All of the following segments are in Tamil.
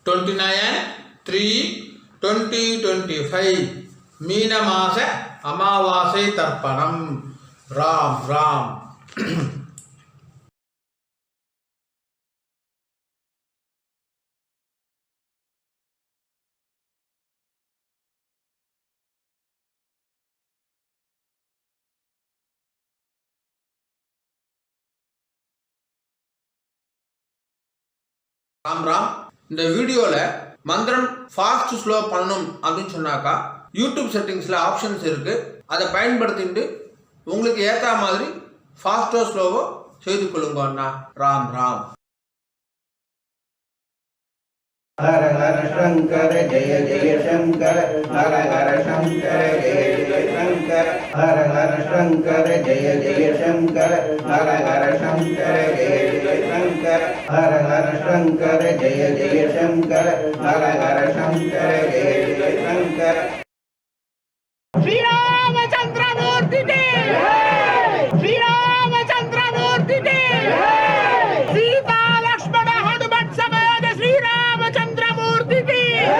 29/3/2025 மீன மாச அமாவாசை தர்ப்பணம். ராம் ராம். ராம் ராம். இந்த வீடியோவில் மந்திரம் ஃபாஸ்ட் ஸ்லோ பண்ணணும் அப்படின்னு சொன்னாக்கா யூடியூப் செட்டிங்ஸில் ஆப்ஷன்ஸ் இருக்குது. அதை பயன்படுத்திட்டு உங்களுக்கு ஏற்ற மாதிரி ஃபாஸ்ட்டோ ஸ்லோவோ செய்து கொள்ளுங்க அண்ணா. ராம் ராம். हर हर शंकर जय जय शंकर, हर हर शंकर जय जय शंकर, हर हर शंकर जय जय शंकर, हर हर शंकर जय जय शंकर, हर हर शंकर जय जय शंकर, हर हर शंकर जय जय शंकर. श्री रामचंद्र मूर्ति की जय, श्री रामचंद्र मूर्ति की जय, सीता लक्ष्मण हनुमत समेत श्री रामचंद्र मूर्ति की जय.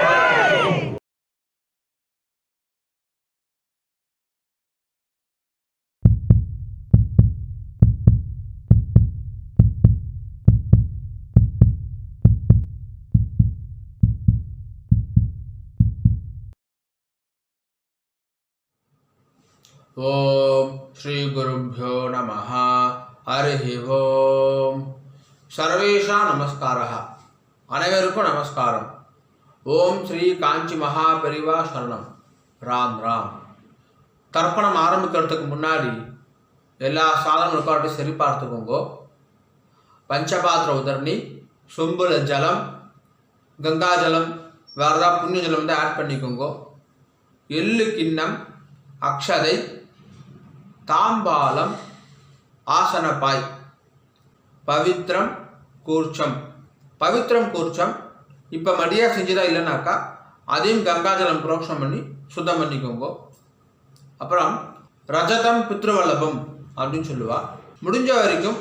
ஓம் ஸ்ரீ குருப்யோ நமஹ. ஹரிஹி ஓம். சர்வேஷா நமஸ்காரः. அனைவருக்கும் நமஸ்காரம். ஓம் ஸ்ரீ காஞ்சி மகா பெரிவா சரணம். ராம் ராம். தர்ப்பணம் ஆரம்பிக்கிறதுக்கு முன்னாடி எல்லா சாதனங்களுக்காட்டும் சரி பார்த்துக்கோங்க. பஞ்சபாத்திர உதரணி, சொம்புல ஜலம், கங்கா ஜலம், வேறு ஏதாவது புண்ணிய ஜலம் வந்து ஆட் பண்ணிக்கோங்க. எள்ளு கிண்ணம், அக்ஷதை, தாம்பாலம், ஆசனப்பாய், பவித்ரம் கூர்ச்சம். பவித்ரம் கூர்ச்சம் இப்போ மடியாக செஞ்சுதான் இல்லைனாக்கா அதையும் கங்காஜலம் புரோக்ஷம் பண்ணி சுத்தம் பண்ணிக்கோங்க. அப்புறம் ரஜதம் பித்ருவல்லபம் அப்படின்னு சொல்லுவா. முடிஞ்ச வரைக்கும்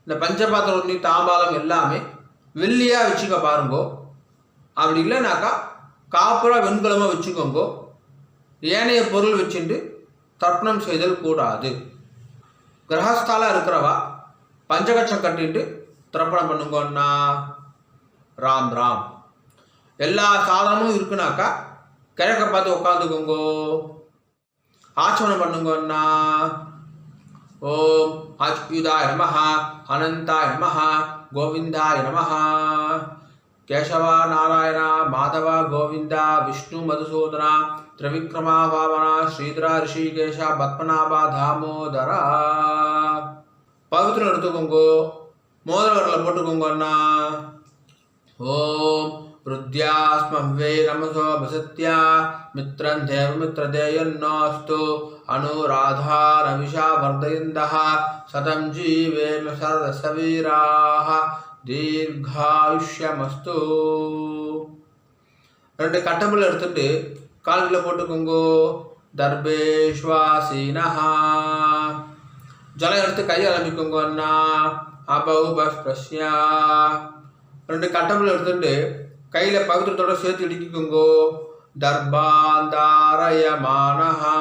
இந்த பஞ்சபாத்திரம் ஒண்ணி தாம்பாலம் எல்லாமே வெள்ளியாக வச்சுக்க பாருங்கோ. அப்படி இல்லைனாக்கா காப்புரா வெண்கலமாக வச்சுக்கோங்க. ஏனைய பொருள் வச்சுட்டு தர்ப்பணம் செய்தல் கூடாது. கிரகஸ்தாலாக இருக்கிறவா பஞ்சகட்சம் கட்டிட்டு தர்ப்பணம் பண்ணுங்கன்னா. ராம் ராம். எல்லா சாதனமும் இருக்குனாக்கா கிழக்க பார்த்து உட்காந்துக்கோங்கோ. ஆச்சமனம் பண்ணுங்கன்னா. ஓம் அச்சுதாய நமஹ, அனந்தாய நமஹ, கோவிந்தாய நமஹ. கேசவா நாராயண மாதவ கோவிந்தா விஷ்ணு மதுசூதனா திரிவிக்ரமா பாவனா ஸ்ரீதரா ரிஷிகேஷா பத்மநாபா தாமோதரா. பவித்திரம் எடுத்துக்கோங்கோ. மோதிரவரில் போட்டுக்கோங்க அண்ணா. ஓம் ருத்யாஸ்மவ்வே நமசோ வசத்யா மித்ரம் தேவ மித்ரதேயன்னோஸ்து அனுராதா நவிஷா வர்தயந்தः சதம் ஜீவேம சரதசவீராः தீர்காயுஷ்யமஸ்து. ரெண்டு கட்டம்புல எடுத்துட்டு கால்களை போட்டுக்கோங்கோ. தர்பேஷ்வாசீனஹா. ஜலம் எடுத்து கையை ஆரம்பிக்கோங்க அண்ணா. அபௌபஸ்பிரஸ்யா. ரெண்டு கட்டம்புல எடுத்துட்டு கையில் பவித்திரத்தோட சேர்த்து இடிக்கிக்கோங்கோ. தர்பாந்தாரயமானஹா.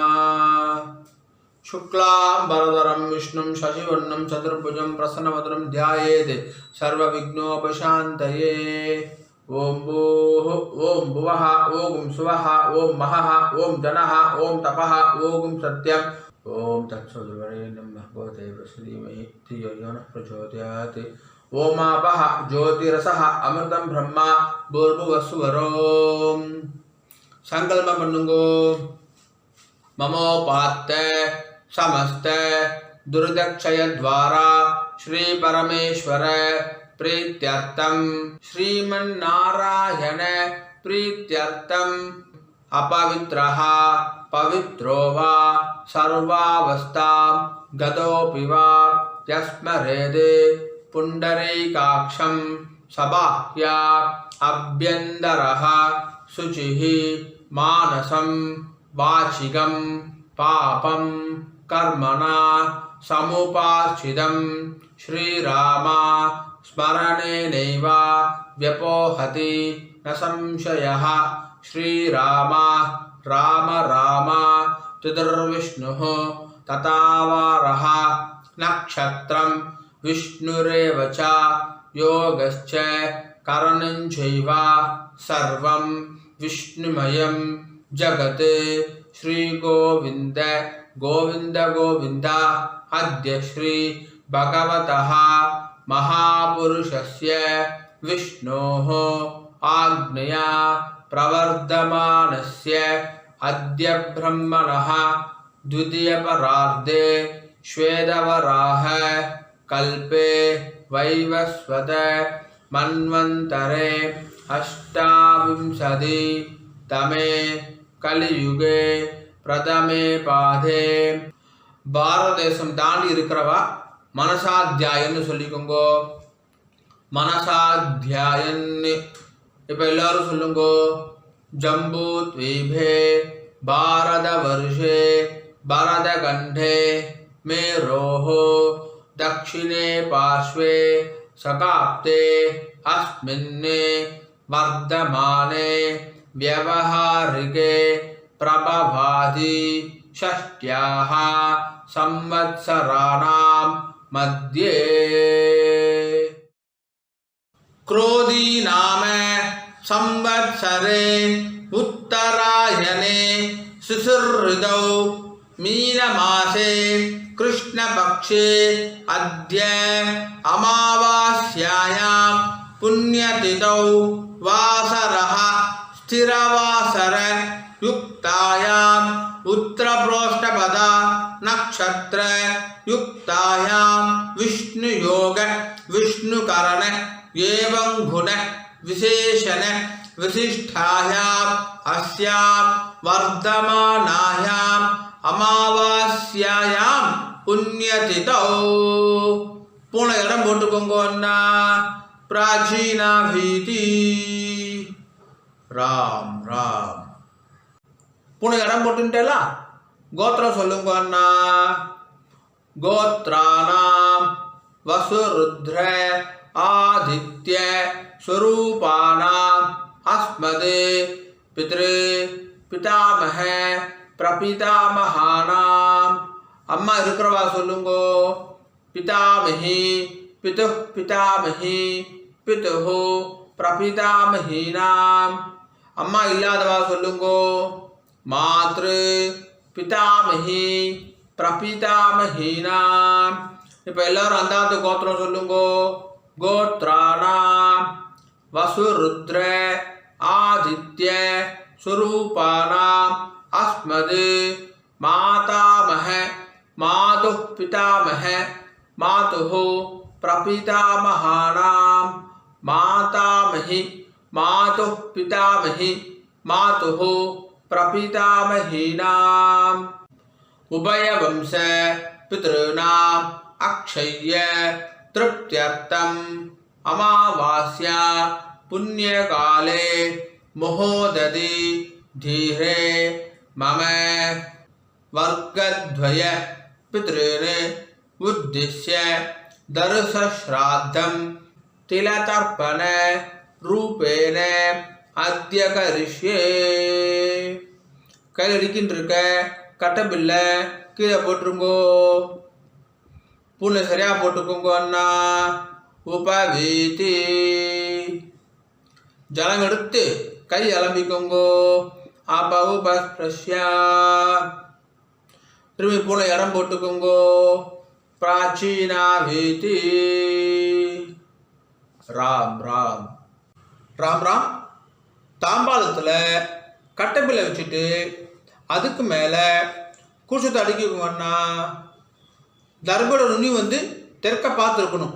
शुक्लांबरधरं विष्णुं शशिवर्णं चतुर्भुजं प्रसन्नवदनं ध्यायेत् सर्वविघ्नोपशान्तये. ओम भूः ओम भुवः ओम सुवः ओम महः ओम जनः ओम तपः ओम सत्यम्. ओम तत्सवितुर्वरेण्यं भर्गो देवस्य धियो यो नः प्रचोदयात्. ओमापः ज्योतिरसः अमृतं ब्रह्मा भूर्भुवस्सुवरोम्. संकल्पம் பண்ணுங்கோ. ममोपात्त समस्त दुर्दक्षय द्वारा श्री परमेश्वर प्रीत्यर्थम श्रीमन्नारायण प्रीत्यर्थम अपवित्रः पवित्रो वा सर्वावस्थां गतोऽपि वा यस्मरेदे पुण्डरीकाक्षं सबाह्या अभ्यन्तरः शुचिः मानसं वाचिकं पापं कर्मणा समुपाश्चितं श्रीराम स्मरणेनैव व्यपोहति न संशयः श्रीराम राम राम चतुर्विष्णुः तथावारः नक्षत्रं विष्णुरेव च योगश्च करणञ्चैव सर्वं विष्णुमयं जगत् श्रीगोविन्द गोविन्द गोविन्द अद्य श्री भगवतः महापुरुषस्य विष्णोः आज्ञया प्रवर्धमानस्य अद्य ब्रह्मणः द्वितीयपरार्धे श्वेतवराह कल्पे वैवस्वत मन्वन्तरे अष्टाविंशतितमे कलियुगे प्रथमे पादे பாரத தேசம் தாண்டி இருக்கிறவா மனசாத்தியாயன்னு சொல்லிக்கோங்கோ. மனசாத்தியாயன்னு இப்போ எல்லாரும் சொல்லுங்கோ. ஜம்பூ த்வீபே பாரத வருஷே பரத கண்டே மேரோஹோ தக்ஷிணே பார்ஷ்வே சகாப்தே அஸ்மின்னே வர்தமானே व्यवहारिके प्रभवादि षष्ट्याः संवत्सराणां मध्ये क्रोधी नाम संवत्सरे उत्तरायणे शिशिरऋतौ मीनमासे कृष्णपक्षे अद्य अमावास्यायां पुण्यतिथौ वासरः स्थिरवासर युक्तायाम् उत्तरप्रोष्ठपद नक्षत्र युक्तायां विष्णुयोग विष्णुकरण एवं गुण विशेषण विशिष्टायाम् अस्यां वर्धमानायाम् अमावास्यायां पुण्यतिथौ पूर्ण इடம் போட்டுக்கோங்க அண்ணா. प्राचीना भीति राम राम पुणे इடம் போட்டுட்டேல கோத்திரம் சொல்லுங்க அண்ணா. கோத்ராணாம் வசுருத்ர ஆதித்ய ஸ்வரூபாணாம் அஸ்மதே பித்ரு பிதாமஹ பிரபிதாமஹானாம். அம்மா இருக்கிறவா சொல்லுங்கோ. பிதாமஹி पितुः पितामही पितुः प्रपितामहीनाम्. अम्मा इल्लादवा सोल्लुंगो. मातृ पितामही प्रपितामहीनाम्. இப்போ எல்லாரும் அந்தாத்து கோத்திரம் சொல்லுங்கோ. கோத்ராணாம் வசுருத்ர ஆதித்ய ஸ்வரூபாணாம் அஸ்மது மாதாமஹ மாதுः பிதாமஹ मातुः प्रपितामहानां मातामही मातुः पितामही मातुः प्रपितामहीनाम्. उभयवंश पितॄणाम् अक्षय्य तृप्त्यर्थम् अमावास्या पुण्यकाले मुहोदधि धीरे मम वर्गद्वय पितॄन् उद्दिश्य दर्शश्राद्धं तिलतर्पण रूपेण अद्य करिष्ये. கையில் அடிக்கின்றிருக்க கட்டபில்லை கீழே போட்டுருங்கோ. பூனை சரியாக போட்டுக்கோங்க அண்ணா. உபவீதி ஜலம் எடுத்து கை அலம்பிக்கோங்கோ. அப்ப உபஸ்பிரஷ்யா திரும்பி பூனை இடம் போட்டுக்கோங்கோ. प्राचीना भीति ராம் ராம் ராம் ராம். தாம்பாளத்தில் கட்டப்பில்லை வச்சுட்டு அதுக்கு மேலே குஷத்தை அடிக்கணுங்கன்னா தர்போட நுனி வந்து தெற்க பார்த்துருக்கணும்.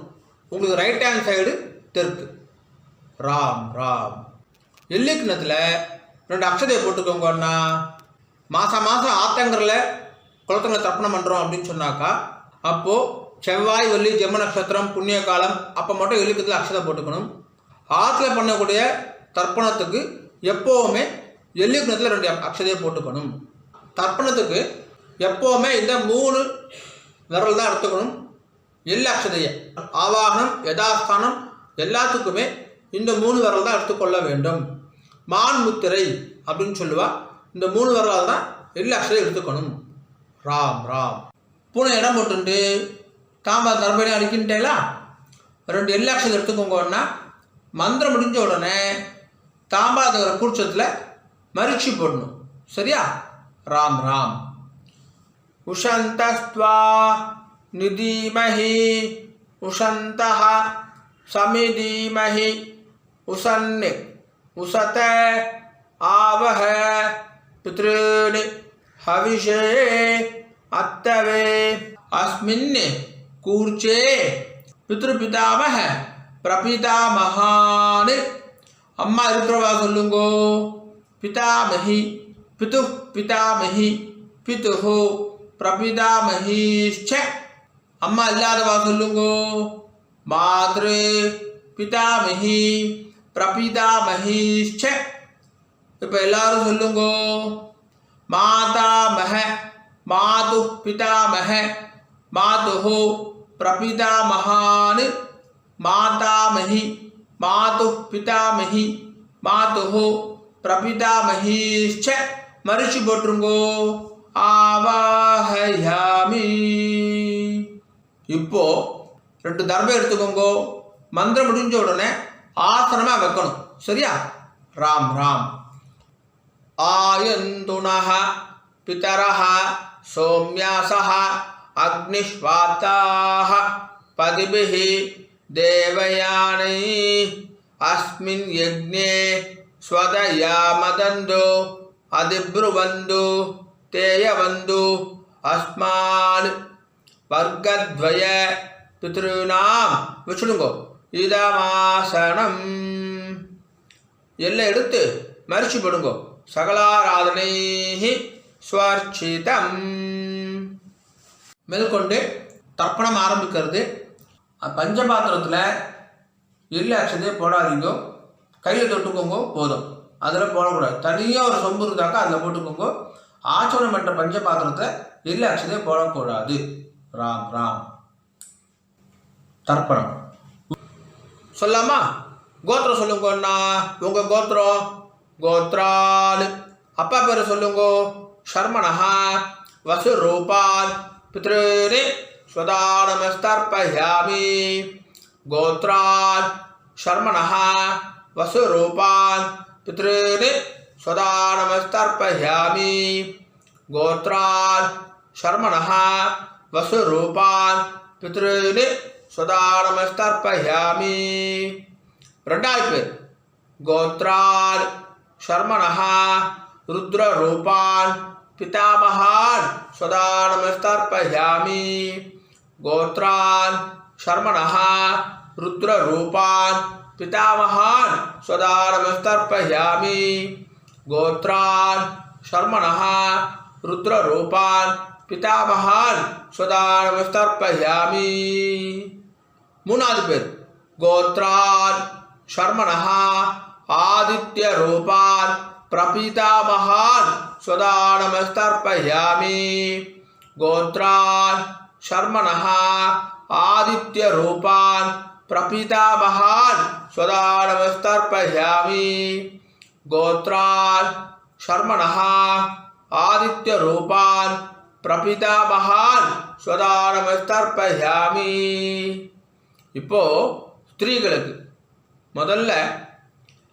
உங்களுக்கு ரைட் ஹேண்ட் சைடு தெற்கு. ராம் ராம். எல்லிக்கிணத்தில் 2 அக்ஷதையை போட்டுக்கோங்கன்னா மாதம் மாதம் ஆத்தங்கரில் குளத்தங்களை தர்ப்பணம் பண்ணுறோம் அப்படின்னு சொன்னாக்கா அப்போது செவ்வாய் வெள்ளி ஜென்ம நட்சத்திரம் புண்ணிய காலம் அப்போ மட்டும் எல்லிக்கத்தில் அக்ஷதை போட்டுக்கணும். ஆற்றுல பண்ணக்கூடிய தர்ப்பணத்துக்கு எப்போவுமே எல்லிக்கிணத்தில் 2 அக்ஷதையை போட்டுக்கணும். தர்ப்பணத்துக்கு எப்போவுமே இந்த 3 விரல் தான் எடுத்துக்கணும். எள்ளு அக்ஷதையை ஆவாகனம் யதாஸ்தானம் எல்லாத்துக்குமே இந்த 3 விரல் தான் எடுத்துக்கொள்ள வேண்டும். மான் முத்திரை அப்படின்னு சொல்லுவா. இந்த 3 விரலால் தான் எள்ளு அக்ஷதை எடுத்துக்கணும். ராம் ராம். பூனை இடம் போட்டுண்டு தாம்பா தர்பணி அடிக்கின்றேலா 2 எள்ளு அக்ஷதை எடுத்துக்கோங்கன்னா மந்திரம் முடிஞ்ச உடனே தாம்பாதகர கூச்சத்தில் மரிச்சி போடணும். சரியா? ராம் ராம். உஷந்தஸ்த்வா நிதீமஹி உஷந்தஹ சமிதீமஹி உசன்னி உசத ஆவஹ பித்ருனி ஹவிஷே அத்தவே அஸ்மின் கூர்ச்சே பித்ருபிதாமஹ பிரபிதாமஹான். அம்மா இருக்கிறவா சொல்லுங்கோ. பிதாமஹி பிது பிதாமஹி பிதுஹு பிரபிதாமஹீச்ச. அம்மா இல்லாதவா சொல்லுங்கோ. மாத்ரு பிதாமஹி பிரபிதாமஹீச்ச. இப்போ எல்லாரும் சொல்லுங்கோ. மாதாமஹ மாது பிதாமஹ மாதுஹு பிரபிதாமஹான். மாதாமஹி மாது பிதாமஹி மாதுஹு பிரபிதாமஹீச்ச. மரிச்சு போட்டுருங்கோ. ஆவாஹயாமி. இப்போ 2 தர்பை எடுத்துக்கோங்கோ. மந்திரம் முடிஞ்ச உடனே ஆசனமா வைக்கணும். சரியா? ராம் ராம். ஆயந்துனஹ பிதரஹ சோம்யாசஹ அக்னிஷ்வாத்தாஹ பதிபிஹி தேவயானை அஸ்மின் யக்ஞே ஸ்வதயாமதந்து அதிப்ருவந்து தேயவந்து அஸ்மான் வர்க்கத்வய பித்ருநாம். வச்சுடுங்கோ. இதமாசனம். எல்லாம் எடுத்து மரிச்சு போடுங்கோ. சகலாராதனை ஸ்வர்ச்சிதம். மேற்கொண்டு தர்ப்பணம் ஆரம்பிக்கிறது. பஞ்சபாத்திரத்தில் எள்ளு அக்ஷதையை போடாதீங்க. கையில் தொட்டுக்கோங்க போதும். அதில் போடக்கூடாது. தனியாக ஒரு சொம்பு இருந்தாக்கா அதில் போட்டுக்கோங்க. ஆச்சமனம் என்ற பஞ்சபாத்திரத்தை எள்ளு அக்ஷதையை போடக்கூடாது. ராம் ராம். தர்ப்பணம் சொல்லாமா? கோத்திரம் சொல்லுங்கண்ணா. உங்கள் கோத்திரம் கோத்ரால். அப்பா பேர் சொல்லுங்கோ. சர்மணஹா வசுரூபால் பித்ருனி ஸ்வதானமஸ்தர்ப்பயாமி. கோத்ரால் சர்மணஹா வசுரூபால் பித்ருனி ஸ்வதானமஸ்தர்ப்பயாமி. கோத்ரால் சர்மணஹா வசுரூபால் பித்ருனி ஸ்வதானமஸ்தர்ப்பயாமி. 2வது பேர் கோத்ரால் சர்மணஹா ருத்ரரூபான் பிதாமகான் ஸ்வதானமஸ்தர்ப்பயாமி. கோத்ரான் சர்மணஹா ருத்ரரூபான் பிதாமகான் ஸ்வதானமஸ்தர்ப்பயாமி. கோத்ரான் சர்மணஹா ருத்ரரூபான் பிதாமகான் ஸ்வதானமஸ்தர்ப்பயாமி. 3வது பேர் கோத்ரான் சர்மணஹா ஆதித்ய ரூபான் பிரபிதாமகான் ஸ்வதானமஸ்தர்ப்பயாமி. கோத்ரான் சர்மணஹா ஆதித்ய ரூபான் பிரபிதாமகான் ஸ்வதானமஸ்தர்ப்பயாமி. கோத்ரான் சர்மணஹா ஆதித்ய ரூபான் பிரபிதாமகான் ஸ்வதானமஸ்தர்ப்பயாமி. இப்போ ஸ்திரீகளுக்கு முதல்ல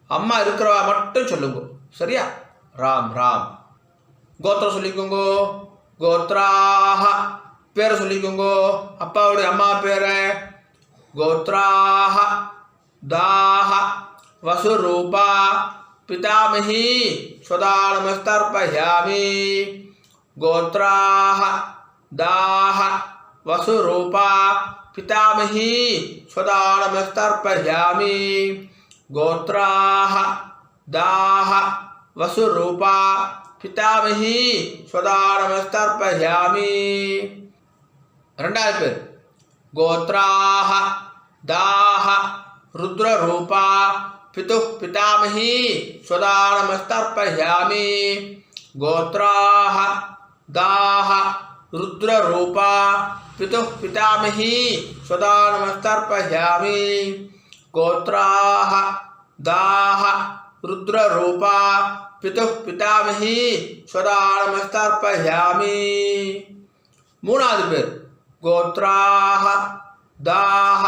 அம்மா இருக்கிறவா மட்டும் சொல்லுங்க. சரியா? ராம் ராம். கோத்திரம் சொல்லிக்கோங்கோ. கோத்ராஹ பேரை சொல்லிக்கோங்கோ. அப்பாவுடைய அம்மா பேரை. கோத்ராஹ தாஹ வசுரூபா பிதாமஹி ஸ்வதானமஸ்தர்ப்பயாமி. கோத்ராஹ தாஹ வசுரூபா பிதாமஹி ஸ்வதானமஸ்தர்ப்பயாமி. கோத்ராஹ தாஹ வசுரூபா பிதாமஹி ஸ்வதானமஸ்தர்ப்பயாமி. 2வது பேர் கோத்ராஹ தாஹ ருத்ரரூபா பிது பிதாமஹி ஸ்வதானமஸ்தர்ப்பயாமி. கோத்ராஹ தாஹ ருத்ரரூபா पितुः पितामही स्वदा नमस्तर्पयामि गोत्राः दाः रुद्ररूपा पितुः पितामही स्वदा नमस्तर्पयामि மூணாவது பேர் கோத்ராஹ தாஹ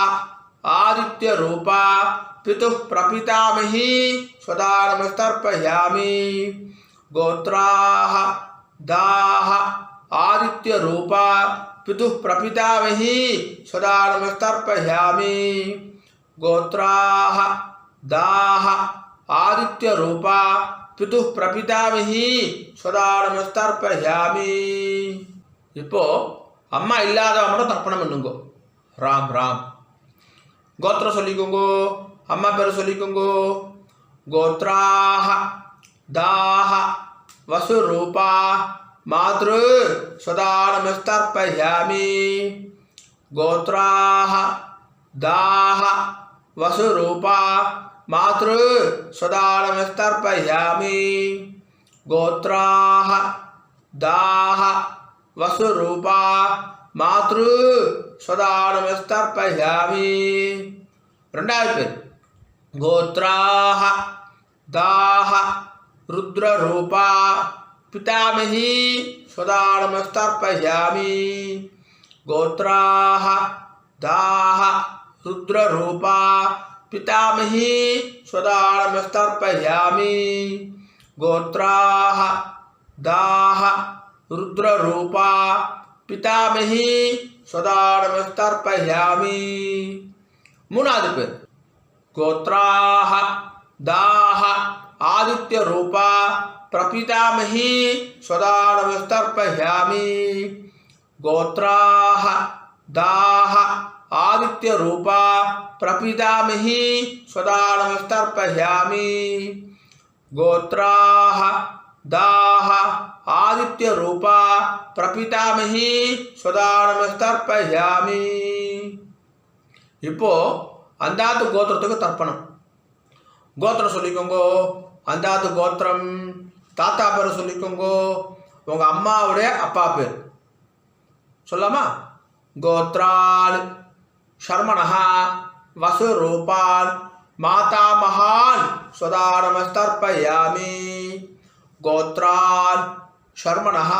ஆதித்ய ரூபா பிதுः பிரபிதாமஹி ஸ்வதா நமஸ்தர்ப்பயாமி கோத்ராஹ தாஹ ஆதித்ய ரூபா பிதுः பிரபிதாமஹி ஸ்வதா நமஸ்தர்ப்பயாமி கோத்ராஹ தாஹ ஆதித்ய ரூபா பிதுः பிரபிதாமஹி ஸ்வதா நமஸ்தர்ப்பயாமி. இப்போ அம்மா இல்லாதவங்க மட்டும் தர்ப்பணம் பண்ணுங்கோ. ராம் ராம். கோத்திரம் சொல்லிக்கோங்கோ, அம்மா பேர் சொல்லிக்கோங்கோ. கோத்ராஹ தாஹ வசுரூபா மாத்ரு ஸ்வதா நமஸ்தர்ப்பயாமி கோத்ராஹ தாஹ வசுரூபா மாத்ரு ஸ்வதா நமஸ்தர்ப்பயாமி கோத்ராஹ தாஹ वसुरूपा मातृ स्वदा नमस्तर्पयामि. ரெண்டாவது பேர் கோத்ராஹ தாஹ ருத்ரரூபா பிதாமஹி स्वदा नमस्तर्पयामि கோத்ராஹ தாஹ ருத்ரரூபா பிதாமஹி स्वदा नमस्तर्पयामि கோத்ராஹ தாஹ रुद्ररूपा पितामही स्वदा नमस्तर्पयामि. மூணாவது பேர் கோத்ராஹ தாஹ ஆதித்ய ரூபா பிரபிதாமஹி स्वदा नमस्तर्पयामि கோத்ராஹ தாஹ ஆதித்ய ரூபா பிரபிதாமஹி स्वदा नमस्तर्पयामि கோத்ராஹ தாஹ ஆதித்ய ரூபா பிரபிதாமஹி ஸ்வதா நமஸ்தர்ப்பயாமி. இப்போ அந்தாத்து கோத்திரத்துக்கு தர்ப்பணம். கோத்திரம் சொல்லிக்கோங்கோ. அந்தாத்து கோத்திரம் தாத்தா பேர் சொல்லிக்கோங்கோ. உங்க அம்மாவுடைய அப்பா பேர் சொல்லாமா? கோத்ரால் ஷர்மணஹா வசுரூபான் மாதாமஹான் ஸ்வதா நமஸ்தர்ப்பயாமி गोत्रान् शर्मणः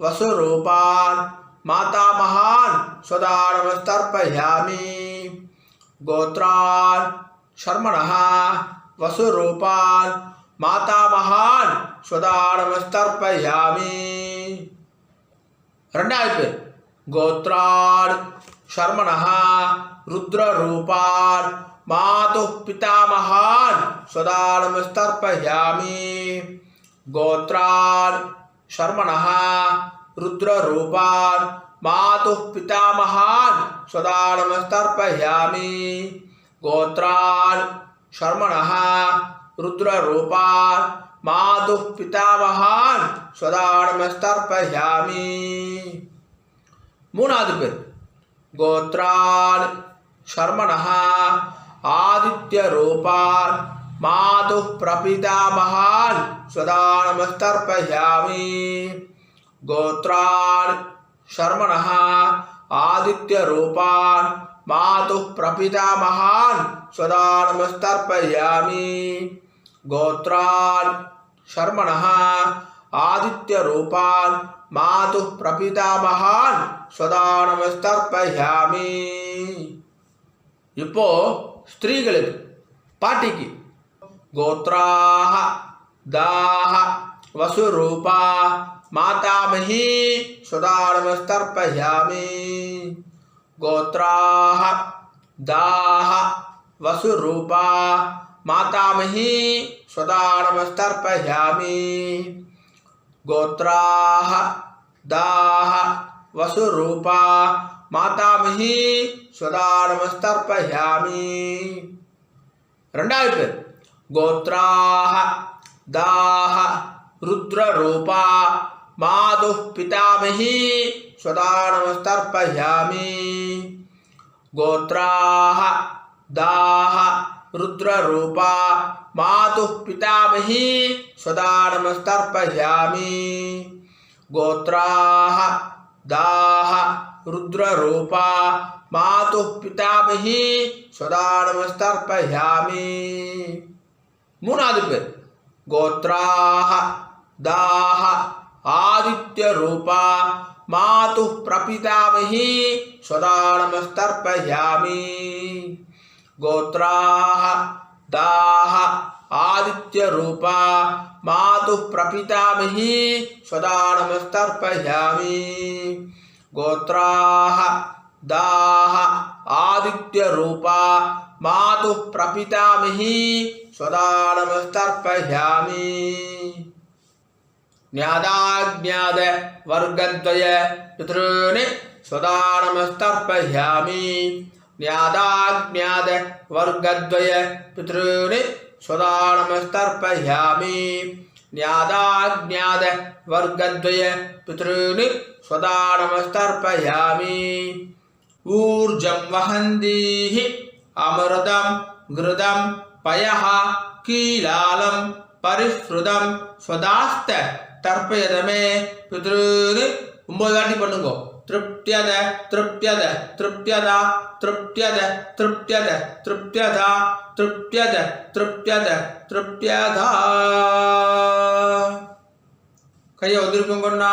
वसुरूपान् मातामहान् स्वदा नमस्तर्पयामि गोत्रान् शर्मणः वसुरूपान् मातामहान् स्वदा नमस्तर्पयामि. ரெண்டாவது பேர் கோத்ரான் ஷர்மணஹ ருத்ரரூபான் மாதுः பிதாமகான் ஸ்வதா நமஸ்தர்ப்பயாமி गोत्रान् शर्मणः रुद्ररूपान् मातुः पितामहान् स्वदा नमस्तर्पयामि गोत्रान् शर्मणः रुद्ररूपान् मातुः पितामहान् स्वदा नमस्तर्पयामि. மூணாவது பேர் கோத்ரான் ஷர்மணஹ ஆதித்ய ரூபான் मातुः प्रपितामहान् स्वदा नमस्तर्पयामि गोत्रान् शर्मणः आदित्य रूपान् मातुः प्रपितामहान् स्वदा नमस्तर्पयामि गोत्रान् शर्मणः आदित्य रूपान् मातुः प्रपितामहान् स्वदा नमस्तर्पयामि. இப்போ ஸ்திரீகளுக்கு பாட்டிக்கு गोत्राः दाः वसुरूपा मातामही स्वदा नमस्तर्पयामि गोत्राः दाः वसुरूपा मातामही स्वदा नमस्तर्पयामि गोत्राः दाः वसुरूपा मातामही स्वदा नमस्तर्पयामि. ரெண்டாவது பேர் गोत्राः दाः रुद्ररूपा मातुः पितामही स्वदा नमस्तर्पयामि गोत्राः दाः रुद्ररूपा मातुः पितामही स्वदा नमस्तर्पयामि गोत्राः दाः रुद्ररूपा मातुः पितामही सदा नमस्तर्पयामि மூணாவது பேர் கோத்ராஹ தாஹ ஆதித்யரூபா மாதுः பிரபிதாமஹி சதா நமஸ்தர்ப்பயாமி கோத்ராஹ தாஹ ஆதித்யரூபா மாதுः பிரபிதாமஹி சதா நமஸ்தர்ப்பயாமி கோத்ராஹ தாஹ ஆதித்யரூபா மாதுः பிரபிதாமஹி சதா நமஸ்தர்ப்பயாமி ஞாதாஜ்ஞாத வர்கத்வய பித்ருனி சதா நமஸ்தர்ப்பயாமி ஞாதாஜ்ஞாத வர்கத்வய பித்ருனி சதா நமஸ்தர்ப்பயாமி ஞாதாஜ்ஞாத வர்கத்வய பித்ருனி சதா நமஸ்தர்ப்பயாமி ஊர்ஜம் வஹந்தீஹி அமிர்தம் கிருதம் பயஹ கீலாலம் பரிஸ்ருதம் ஸ்வதாஸ்த தர்ப்பயதமே பித்ருனி 9 வாட்டி பண்ணுங்க திருப்தியத திருப்தியத திருப்தியதா திருப்தியத திருப்தியத திருப்தியதா திருப்தியத திருப்தியத திருப்தியதா கையை உதிரிக்கோங்கண்ணா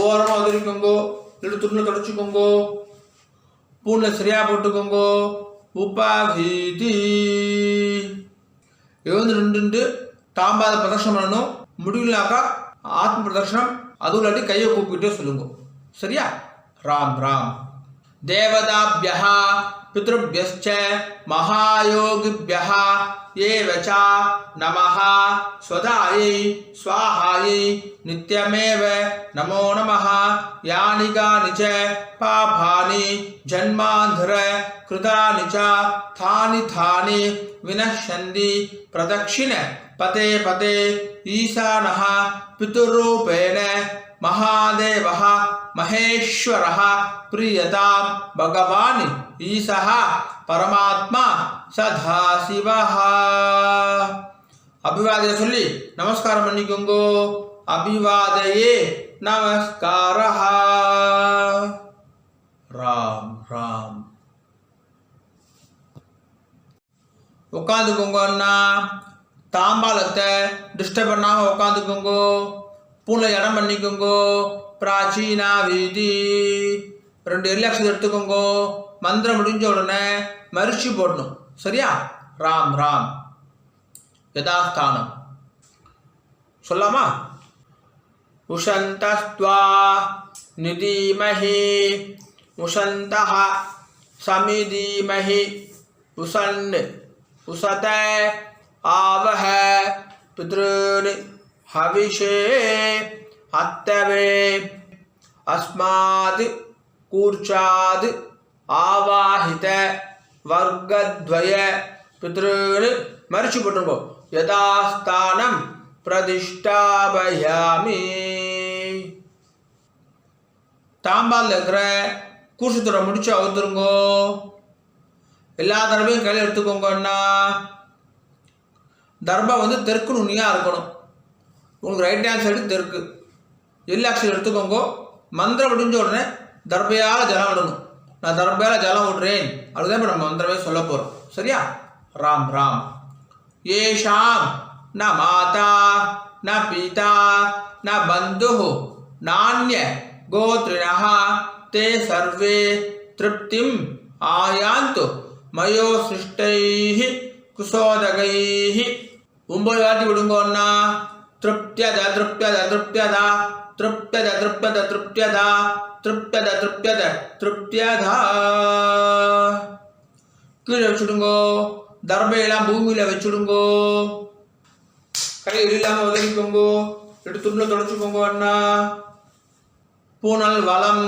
ஓரமாக உதிரிக்கோங்கோ இல்லை துணியில் தொடச்சிக்கோங்கோ பூனை சரியா போட்டுக்கோங்கோ உபாகீதி எழுந்து தாம்பாத பிரதர்ஷனம் பண்ணணும் முடியலனாக்கா ஆத்ம பிரதர்ஷனம் அதுவும் இல்லாட்டி கையை கூப்பிக்கிட்டே சொல்லுங்க சரியா ராம் ராம் தேவதாபியः பித்ருभ्यश्च மகாயோகிभ्यः ஏவ ச நமः ஸ்வதாயை ஸ்வாஹாயை நித்யமேவ நமோ நமः யானி கானி ச பாபானி ஜன்மாந்தர கிருதானி ச தானி தானி வினஷ்யந்தி பிரதக்ஷிண பதே பதே ஈசானः பிதுரூபேண महादेवः महेश्वरः प्रियतां भगवान् ईशः परमात्मा सदाशिवः अभिवादय சொல்லி நமஸ்காரம் பண்ணிக்கோங்கோ அபிவாதயே நமஸ்காரः ராம் ராம் உட்காந்துக்கோங்க அண்ணா தாம்பாலத்தை டிஸ்டர்ப் பண்ணாம உட்காந்துக்கோங்கோ பூனை இடம் பண்ணிக்கோங்கோ பிராச்சீனா வீதி 2 எல்லக்ஷன் எடுத்துக்கோங்கோ மந்திரம் முடிஞ்ச உடனே மரிச்சு போடணும் சரியா ராம் ராம் யதாஸ்தானம் சொல்லாமா உஷந்தஸ்த்வா நிதீமஹி உஷந்தஹ சமிதீமஹி உசன் உசத ஆவஹ பித்ருன் हविषे हत्तवे अस्माद् कूर्चाद् आवाहित वर्गद्वय पितॄन् मरिச்சு போட்டுங்கோ யதாஸ்தானம் பிரதிஷ்டாபயாமி தாம்பால் இருக்கிற கூர்ஷத்துறை முடிச்சு அவுத்துருங்கோ எல்லா தடவையும் கையில் எடுத்துக்கோங்கன்னா தர்பம் வந்து தெற்கு நுனியாக இருக்கணும் உங்களுக்கு ரைட் ஹேண்ட் சைடு தெற்கு எல்லாக்ஷன் எடுத்துக்கோங்க மந்திரம் முடிஞ்ச உடனே தர்பையால் ஜலம் விடணும் நான் தர்பையால் ஜலம் விடுறேன் அதுதான் இப்போ நம்ம மந்திரமே சொல்ல போகிறோம் சரியா ராம் ராம் ஏஷாம் ந மாதா ந பிதா ந பந்து நானிய கோத்ரிணः தே சர்வே திருப்திம் ஆயாந்து மயோ சிருஷ்டைः குசோதகைः 9 வாட்டி விடுங்கோன்னா तृप्त्यद तृप्त्यद तृप्त्यदा तृप्त्यद तृप्त्यद तृप्त्यदा तृप्त्यद तृप्त्यद तृप्त्यदा கீழே வச்சுடுங்கோ தர்பையெல்லாம் பூமியில் வச்சுடுங்கோ கை இல்லாமல் உதவிக்கோங்கோ எடுத்துள்ள தொடச்சுக்கோங்க அண்ணா பூனல் வளம்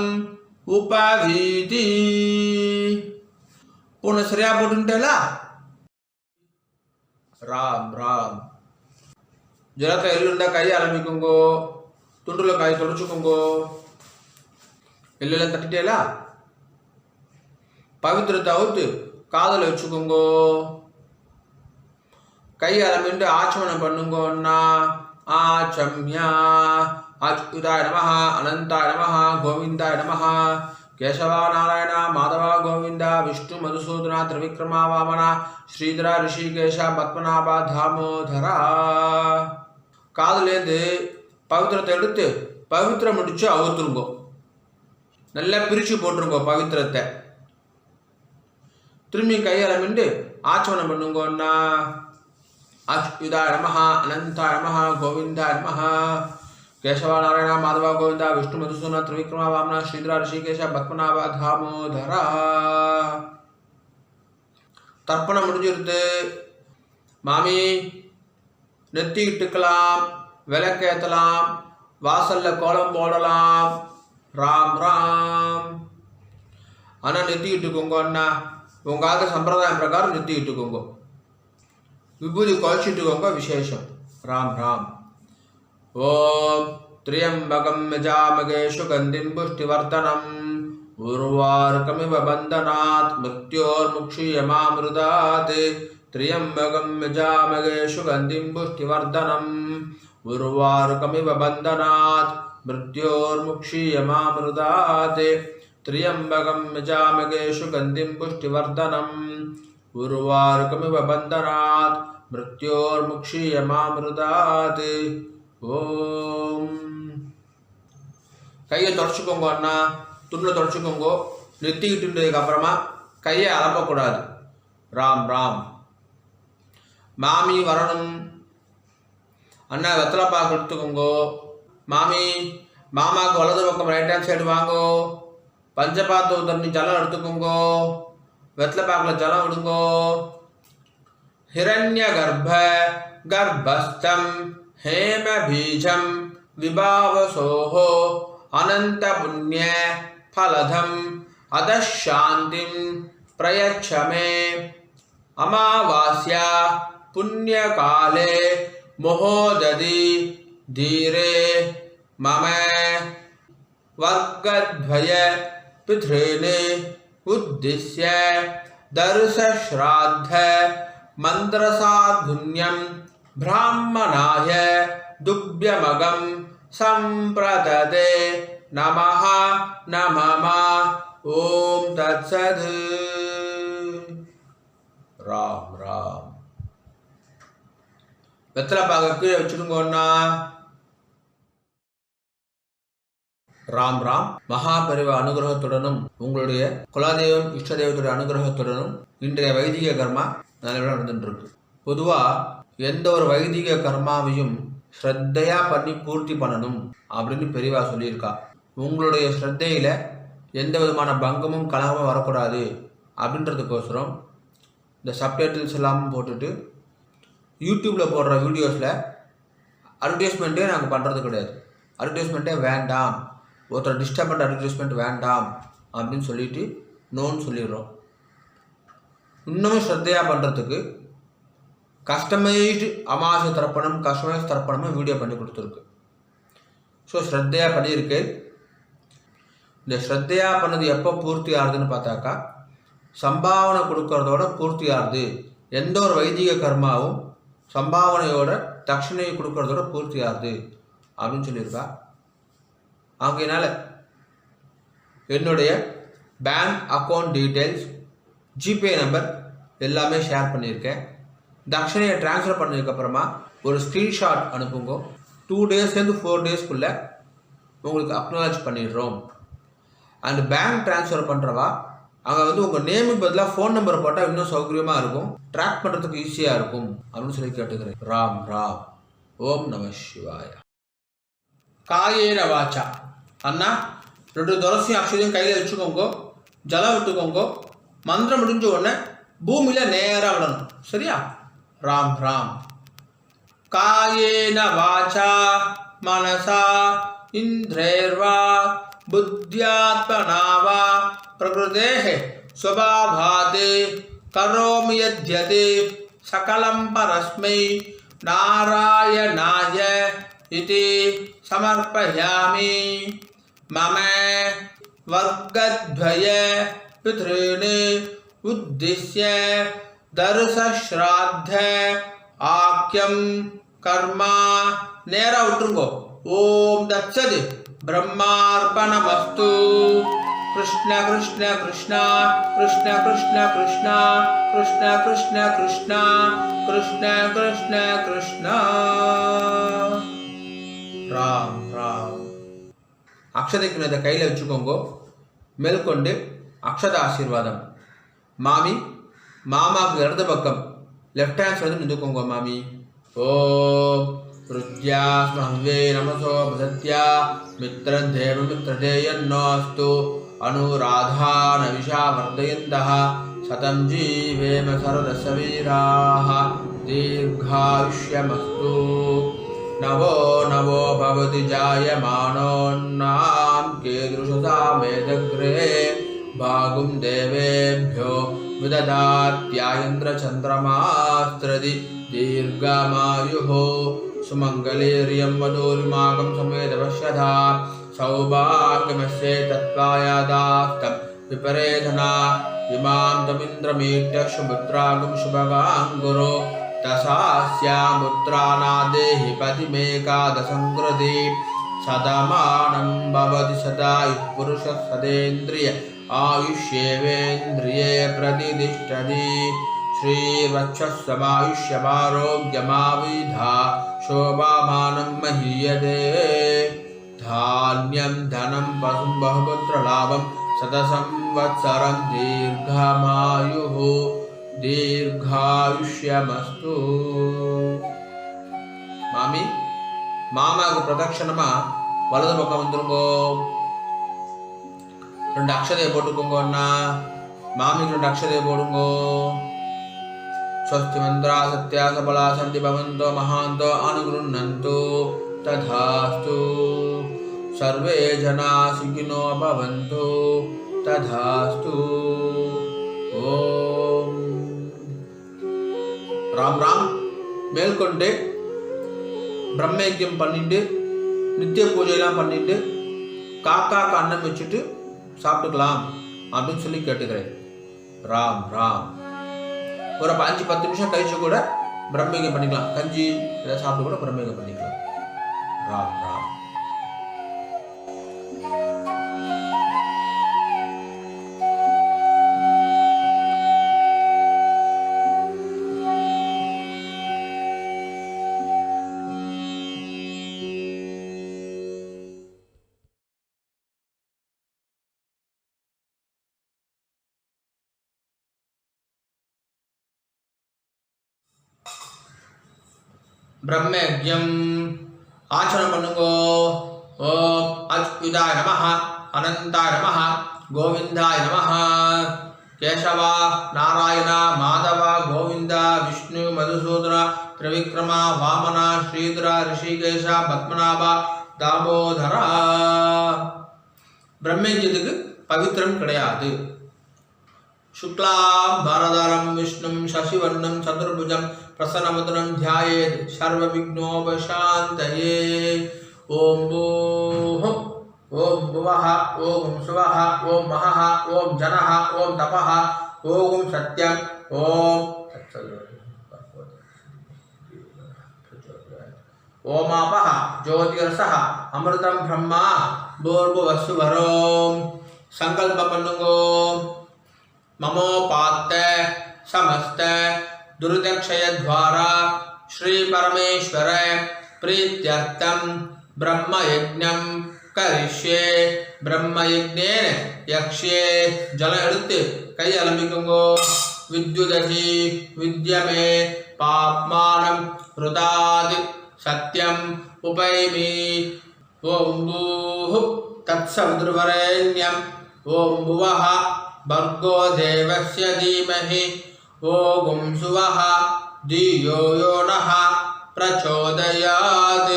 உபவீதி பூனை சரியா போட்டுட்டேலா ராம் ராம் ஜலத்தை எள்ளுண்டா கையை ஆரம்பிக்குங்கோ துண்டுல காய் தொடச்சுக்கோங்கோ எள்ளெல்லாம் தட்டிட்டேலா பவித்திரத்தை அவுத்து காதல வச்சுக்கோங்கோ கை ஆரம்பிட்டு ஆச்சமனம் பண்ணுங்கோன்னா ஆச்சம்யா அச்சுதாய நமஹ அனந்தாய நமஹ கோவிந்தாய நமஹ கேசவா நாராயணா மாதவா கோவிந்தா விஷ்ணு மதுசூதனா திரிவிக்ரமா வாமனா ஸ்ரீதரா ரிஷிகேஷா பத்மநாபா தாமோதரா. காதுலேருந்து பவித்திரத்தை எடுத்து பவித்திரம் முடிச்சு அவுத்துருங்கோ. நல்லா பிரித்து போட்டுருங்கோ பவித்திரத்தை. திரும்பி கையால் மிண்டு ஆச்சமனம் பண்ணுங்கோன்னா அச்சுதாய நமஹ அனந்தாய நமஹ கோவிந்தாய நமஹ கேசவா நாராயணா மாதவா கோவிந்தா விஷ்ணு மதுசூதனா திரிவிக்ரமா வாமனா ஸ்ரீதரா ரிஷிகேஷா பத்மநாபா தாமோதரா. தர்ப்பணம் முடிஞ்சிருது. மாமி நெத்தி இட்டுக்கலாம், விளக்கேற்றலாம், வாசல்ல கோலம் போடலாம். ராம் ராம். ஆனால் நெத்தி இட்டுக்கோங்க அண்ணா. உங்காத சம்பிரதாயம் பிரகாரம் நெத்தி இட்டுக்கோங்க. விபூதி குழச்சிட்டுக்கோங்க, விசேஷம். ராம் ராம். ஓம் திரியம்பகம் யஜாமகே சுகந்திம் புஷ்டிவர்தனம் உர்வாருகமிவ பந்தனாத் மிருத்யோர்முக்ஷீயமாமிருதாத். திரியம்பகம் யஜாமகே சுகந்திம் புஷ்டிவர்தனம் உர்வாருகமிவ பந்தனாத் மிருத்யோர்முக்ஷீயமாமிருதாத். திரியம்பகம் யஜாமகே சுகந்திம் புஷ்டிவர்தனம் உர்வாருகமிவ பந்தனாத் மிருத்யோர்முக்ஷீயமாமிருதாத். ஓம். கையை தொடச்சிக்கோங்க அண்ணா. துணில் தொடச்சிக்கோங்க. நெத்திக்கிட்டுன்றதுக்கு அப்புறமா கையை அலம்பக்கூடாது. ராம் ராம். மாமி வரணும். அண்ணா வெத்தலை பாக்கு எடுத்துக்கோங்கோ. மாமி மாமாவுக்கு வலது பக்கம் ரைட் ஹேண்ட் சைடு வாங்கோ. பஞ்சபாத்து தண்ணி ஜலம் எடுத்துக்கோங்கோ. வெத்தலை பாக்கில் ஜலம் விடுங்கோ. ஹிரண்ய கர்ப்ப கர்ப்பஸ்தம் ஹேம பீஜம் விபாவசோஹோ அனந்த புண்ணிய ஃபலதம் அதசாந்திம் பிரயச்சமே. அமாவாஸ்யா புண்ணியகாலே மோஹோததி தீரே மம வர்க்கத்வய பித்ருனே உத்திஸ்ய தர்சஸ்ராத்த மந்திரசாத்புண்யம் பிராமணாய துப்யமகம் சம்பிரததே நமஹ நமமா. ஓம் தத்சத். ராம் ராம். வெத்தலை பாக்க கீழே வச்சுடுங்கண்ணா. ராம் ராம். மகாபரிவ அனுகிரகத்துடனும் உங்களுடைய குலதெய்வம் இஷ்ட தெய்வத்துடைய அனுகிரகத்துடனும் இன்றைய வைதிக கர்மா நல்லபடியாக நடந்துட்டு இருக்கு. பொதுவாக எந்த ஒரு வைதிக கர்மாவையும் ஸ்ரத்தையா பண்ணி பூர்த்தி பண்ணணும் அப்படின்னு பெரியவா சொல்லியிருக்கா. உங்களுடைய ஸ்ரத்தையில் எந்த விதமான பங்கமும் கலகமும் வரக்கூடாது அப்படின்றதுக்கோசரம் இந்த சப்டைட்டில்ஸ் எல்லாமும் போட்டுட்டு யூடியூப்பில் போடுற வீடியோஸில் அட்வர்டைஸ்மெண்ட்டே நாங்கள் பண்ணுறது கிடையாது. அட்வர்டைஸ்மெண்ட்டே வேண்டாம், ஒருத்தர் டிஸ்டர்ப் பண்ணுற அட்வர்டைஸ்மெண்ட் வேண்டாம் அப்படின்னு சொல்லிட்டு நோன்னு சொல்லிடுறோம். இன்னமும் ஸ்ரத்தையாக பண்ணுறதுக்கு கஸ்டமைஸ்டு அமாவாசை தர்ப்பணம், கஸ்டமைஸ் தர்ப்பணமும் வீடியோ பண்ணி கொடுத்துருக்கு. ஸோ ஸ்ரத்தையாக பண்ணியிருக்கு. இந்த ஸ்ரத்தையாக பண்ணது எப்போ பூர்த்தி ஆகுதுன்னு பார்த்தாக்கா, சம்பாவனை கொடுக்கறதோட பூர்த்தி ஆகுது. எந்த ஒரு வைதிக கர்மாவும் சம்பாவனையோட தட்சிணையை கொடுக்கறதோட பூர்த்தி ஆகுது அப்படின்னு சொல்லியிருக்கா. ஆகையினால என்னுடைய bank account details, GPay number எல்லாமே ஷேர் பண்ணியிருக்கேன். தட்சணையை ட்ரான்ஸ்ஃபர் பண்ணதுக்கப்புறமா ஒரு ஸ்க்ரீன்ஷாட் அனுப்புங்க. 2 டேஸ்லேருந்து 4 டேஸ்க்குள்ளே உங்களுக்கு அக்னாலஜ் பண்ணிடுறோம். அண்ட் பேங்க் ட்ரான்ஸ்ஃபர் பண்ணுறவா அங்கே வந்து உங்கள் நேமுக்கு பதிலாக ஃபோன் நம்பரை போட்டால் இன்னும் சௌகரியமாக இருக்கும், ட்ராக் பண்ணுறதுக்கு ஈஸியாக இருக்கும் அப்படின்னு சொல்லி கேட்டுக்கிறேன். ராம் ராம். ஓம் நம சிவாய. காயேன வாச்சா. அண்ணா 2 துளசியும் அக்ஷதையும் கையில் வச்சுக்கோங்க. ஜலம் விட்டுக்கோங்க. மந்திரம் முடிஞ்ச உடனே பூமியில் நேராக விடணும். சரியா? ராம் ராம். காயேன வாச்சா மனசா இந்திரேர்வா புத்தியாத்மனா வா பிரகிருதேஹ ஸ்வபாவாதே கரோமி யத்யதே சகலம் பரஸ்மை நாராயணாய இதி சமர்ப்பயாமி. மம வர்க்கத்வய பித்ருனே உத்திஸ்ய தர்சஸ்ராத்த ஆக்யம் கர்மா. நேரா விட்டுருங்கோ. ஓம் தத்சத். பிரம்மார்ப்பணமஸ்து. कृष्ण कृष्ण कृष्ण कृष्ण कृष्ण कृष्ण कृष्ण कृष्ण कृष्ण कृष्ण कृष्ण कृष्ण राम राम அக்ஷதைக்கு இதை கையில் வச்சுக்கோங்க. மேற்கொண்டு அக்ஷத ஆசீர்வாதம். மாமி மாமாவுக்கு இடது பக்கம் லெஃப்ட் ஹேண்ட் சைடு நின்றுக்கோங்க மாமி. ஓம் ருத்யா ஸ்மஹ்வே நமசோ பசத்யா மித்ரதேவ மித்ரதேயன்னோஸ்து அனுராதான விஷா வர்தயந்தः சதம் ஜீவேம சரதசவீராः தீர்காயுஷ்யமஸ்து. नवो नवो भवति जायमानोन्नाम कीदृशसा मेदग्रे भागुं देवेभ्यो विददात्यायन्द्रचन्द्रमास्त्रदि दीर्घमायुः सुमङ्गलीर्यं वधूरिमागं समेदपश्यथा सौभाग्यमस्ये तत्त्वायादास्तं विपरेधना इमां तमिन्द्रमीट्य शुभद्रागं शुभगां गुरो तसास्यामुत्रानादेहि पतिमेकादशङ्कृति सदमानं भवति सदायुः पुरुषः सदेन्द्रिय आयुष्येवेन्द्रिये प्रतिष्ठति. श्रीवक्षस्समायुष्यमारोग्यमाविधा शोभामानं महीयते. धान्यं धनं पशुं बहुपुत्रलाभं शतसंवत्सरं दीर्घमायुः दीर्घायुष्यमस्तु. மாமி மாமாவுக்கு பிரதட்சணமா வலது பக்கம் வந்துருங்கோ. 2 அக்ஷதையை போட்டுக்கோங்க. அண்ணா மாமிக்கு 2 அக்ஷதையை போடுங்கோ. ஸ்வஸ்தி மந்திரா சத்யா சபலா சந்தி பவந்தோ மகாந்தோ அனுகுருண்ணந்தோ ததாஸ்து. சர்வே ஜனா சுகினோ பவந்தோ ததாஸ்து. ஓம் ராம் ராம். மேற்கொண்டு பிரம்மயஜ்யம் பண்ணிட்டு நித்திய பூஜையெல்லாம் பண்ணிட்டு காக்காக்கு அன்னம் வச்சுட்டு சாப்பிட்டுக்கலாம் அப்படின்னு சொல்லி கேட்டுக்கிறேன். ராம் ராம். ஒரு 5-10 நிமிஷம் கழிச்சு கூட பிரம்மயஜ்யம் பண்ணிக்கலாம். கஞ்சி ஏதாவது சாப்பிட்டு கூட பிரம்மயஜ்யம் பண்ணிக்கலாம். ராம் ராம். பிரம்மயஜ்யம் ஆச்சரணம் பண்ணுங்கோ. ஓம் அச்சுதாய நமஹ அனந்தாய நமஹ கோவிந்தாய நமஹ. கேசவா நாராயண மாதவ கோவிந்த விஷ்ணு மதுசூதன திரிவிக்ரம வாமன ஸ்ரீதர ரிஷிகேஷ பத்மநாப தாமோதர. பிரம்மயஜ்யத்துக்கு பவித்திரம் கிடையாது. शुक्लां भरधरं विष्णुं शशिवर्णं चतुर्भुजं प्रसन्नवदनं ध्यायेत् सर्वविघ्नोपशान्तये. ओम भूः ओम भुवः ओम सुवः ओम महः ओम जनः ओम तपः ओम सत्यं ओम ओमापः ज्योतिरसः अमृतं ब्रह्मा भूर्भुवस्सुवरों. संकल्प பண்ணுங்கோ. ममोपात्त समस्त दुर्दक्षय द्वारा श्री परमेश्वर प्रीत्यर्थम ब्रह्मयज्ञं करिष्ये. ब्रह्मयज्ञेन यक्ष्ये. जल எடுத்து கை அலம்பிக்குங்கோ. विद्युदधि विद्यमे पाप्मानं रुदाद सत्यं उपैमि. ओम भूः तत्सवितुर्वरेण्यं ओम भुवः भर्गो देवस्य धीमहि ओम सुवः धियो यो नः प्रचोदयात्.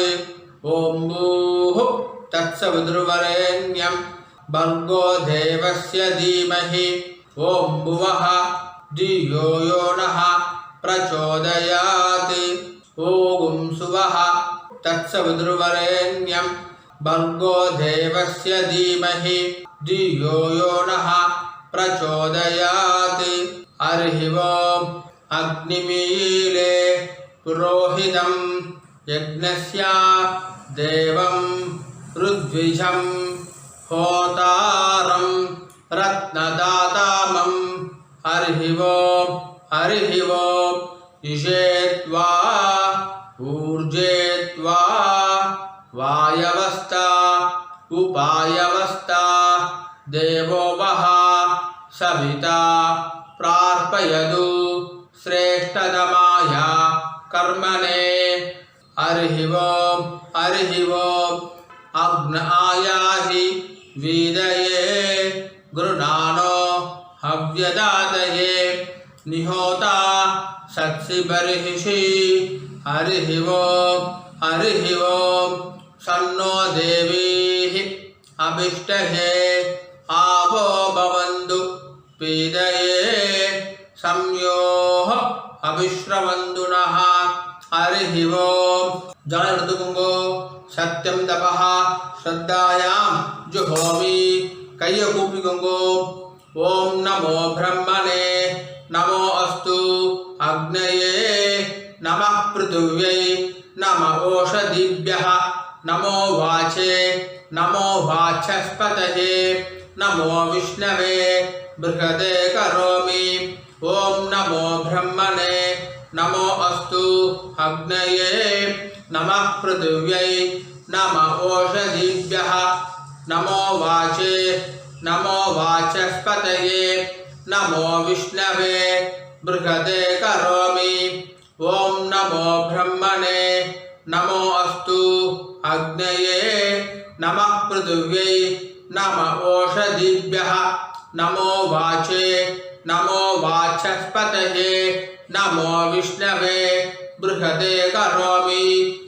ओम भूः तत्सवितुर्वरेण्यं भर्गो देवस्य धीमहि ओम भुवः धियो यो नः प्रचोदयात्. ओम सुवः तत्सवितुर्वरेण्यं भर्गो देवस्य धीमहि धियो यो नः प्रचोदयात्. हरि ओम अग्निमीले पुरोहितं यज्ञस्य देवं ऋद्विजं होतारं रत्नदातामं हरिः ओम् इषेत्वा ऊर्जेत्वा वायवस्था उपायवस्था देवो वः सविता प्रार्पयतु श्रेष्ठतमाय कर्मणे हरिः ओम् अग्न आयाहि वीदये गृणानो हव्यदातये निहोता सत्सि बर्हिषि हरिः ओम् सन्नो देवीः अभिष्टहे आवो भवन्तु पीदये संयोः अभिश्रवन्तु नः हरिः ओम् जल ऋतुकुंगो सत्यम तपः श्रद्धायां जुहोमि कैय कूपिकुंगो ओम नमो ब्रह्मणे नमो अस्तु अग्नये नमः पृथिव्यै नमः ओषधिभ्यः नमो वाचे नमो वाचस्पतये नमो विष्णवे बृहदे करोमि ओम नमो ब्रह्मणे नमो अस्तु अग्नये नमः पृथिव्यै नमः ओषधिभ्यः नमो वाचे नमो वाचस्पतये नमो विष्णवे बृहदे करोमि ओम नमो ब्रह्मणे नमो अस्तु अग्नये नमः पृथिव्यै नमः ओषधिभ्यः नमो वाचे नमो वाचस्पतये नमो विष्णवे बृहदे करोमि